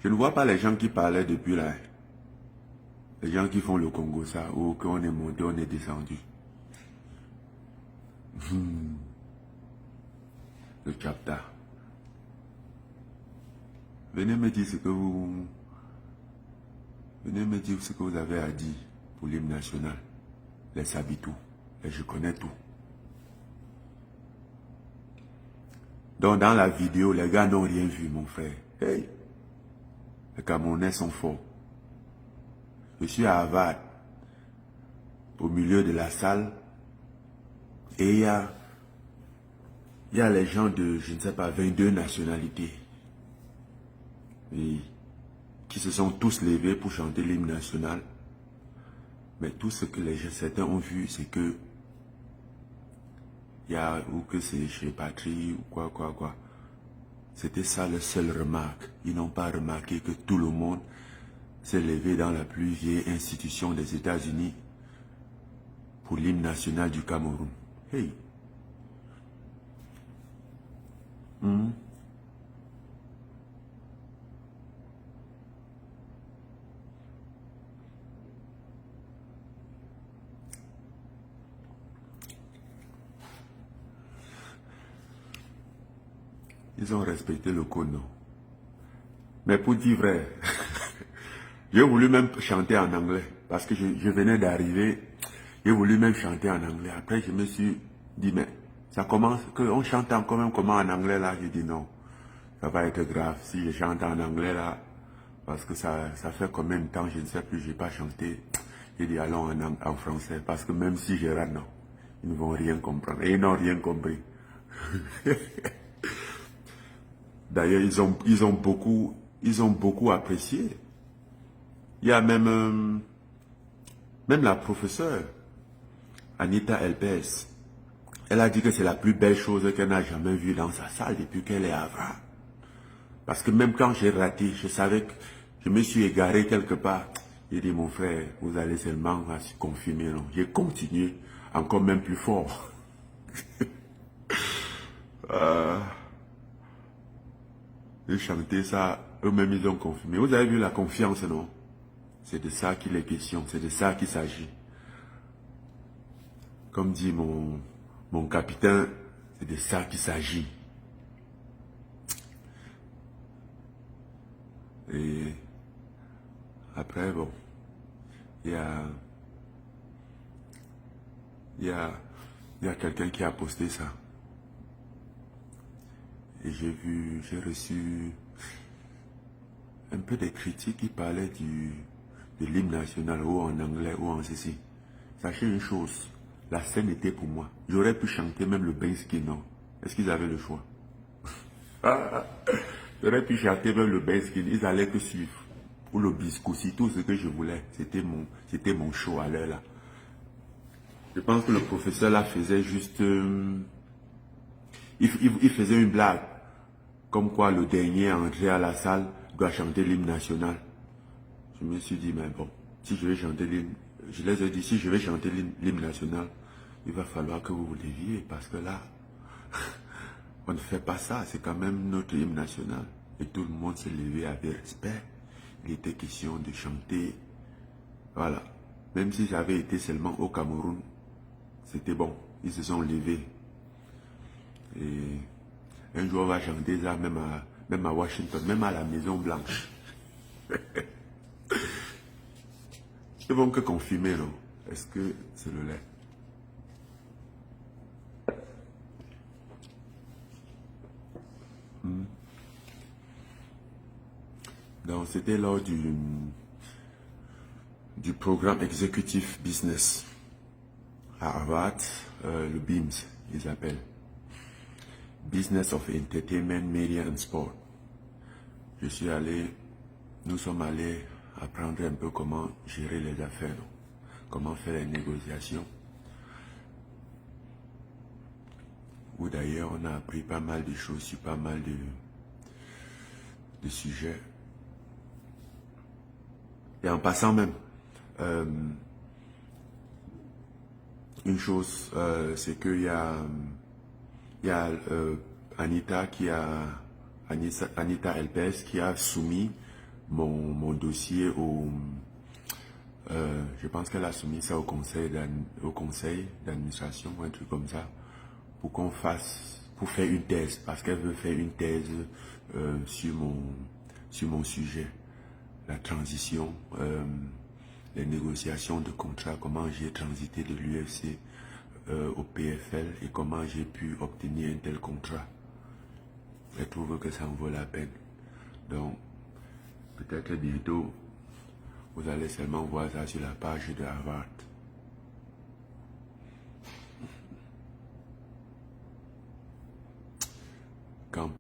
Je ne vois pas les gens qui parlaient depuis là. Les gens qui font le Congo, ça, ou qu'on est monté, on est descendu. Le chapter. Venez me dire ce que vous... Venez me dire ce que vous avez à dire pour l'hymne national. Les Sabitou. Et je connais tout. Donc dans la vidéo, les gars n'ont rien vu, mon frère. Hey! Les Camerounais sont forts. Je suis à Harvard, au milieu de la salle, et il y a les gens de, je ne sais pas, 22 nationalités, et qui se sont tous levés pour chanter l'hymne national. Mais tout ce que certains ont vu, c'est que ou que c'est chez Patrie, ou quoi. C'était ça la seule remarque. Ils n'ont pas remarqué que tout le monde s'est levé dans la plus vieille institution des États-Unis pour l'hymne national du Cameroun. Hey! Ils ont respecté le code, non? Mais pour dire vrai, j'ai voulu même chanter en anglais, parce que je venais d'arriver, j'ai voulu même chanter en anglais. Après, je me suis dit, mais ça commence, qu'on chante quand même comment en anglais là? J'ai dit non, ça va être grave si je chante en anglais là, parce que ça fait combien de temps, je ne sais plus, je n'ai pas chanté. J'ai dit allons en français, parce que même si je rate, non, ils ne vont rien comprendre. Et ils n'ont rien compris. D'ailleurs, ils ont beaucoup apprécié. Il y a même la professeure, Anita Elpes. Elle a dit que c'est la plus belle chose qu'elle n'a jamais vue dans sa salle depuis qu'elle est à Havre. Parce que même quand j'ai raté, je savais que je me suis égaré quelque part. J'ai dit, mon frère, vous allez seulement se confirmer. Non, j'ai continué encore même plus fort. J'ai chanté ça, eux-mêmes ils ont confirmé. Vous avez vu la confiance, non? C'est de ça qu'il est question, c'est de ça qu'il s'agit. Comme dit mon capitaine, c'est de ça qu'il s'agit. Et après, bon, il y a quelqu'un qui a posté ça. Et j'ai reçu un peu des critiques qui parlaient de l'hymne national, ou en anglais, ou en ceci. Sachez une chose, la scène était pour moi. J'aurais pu chanter même le Bensky, non? Est-ce qu'ils avaient le choix? J'aurais pu chanter même le Bensky, ils allaient que suivre. Ou le Biscoussi, tout ce que je voulais. C'était mon show à l'heure là. Je pense que le professeur là faisait juste... il faisait une blague. Comme quoi le dernier entré à la salle doit chanter l'hymne national. Je me suis dit, mais bon, si je vais chanter l'hymne, je les ai dit, si je vais chanter l'hymne national, il va falloir que vous vous leviez, parce que là, on ne fait pas ça, c'est quand même notre hymne national. Et tout le monde s'est levé avec respect. Il était question de chanter, voilà. Même si j'avais été seulement au Cameroun, c'était bon, ils se sont levés. Et un jour on va chanter ça même à Washington, même à la Maison Blanche. Ils vont que confirmer, non? Est-ce que c'est le lait? Donc c'était lors du programme exécutif business à Harvard, le BEAMS, ils appellent. Business of Entertainment, Media and Sport. Nous sommes allés apprendre un peu comment gérer les affaires, non? Comment faire les négociations. Où d'ailleurs on a appris pas mal de choses sur pas mal de sujets. Et en passant même, une chose, c'est qu'il y a Anita Elpes qui a soumis mon dossier je pense qu'elle a soumis ça au conseil d'administration ou un truc comme ça, pour pour faire une thèse, parce qu'elle veut faire une thèse sur mon sujet, la transition, les négociations de contrat, comment j'ai transité de l'UFC au PFL et comment j'ai pu obtenir un tel contrat. Je trouve que ça en vaut la peine. Donc, peut-être bientôt, vous allez seulement voir ça sur la page de Harvard.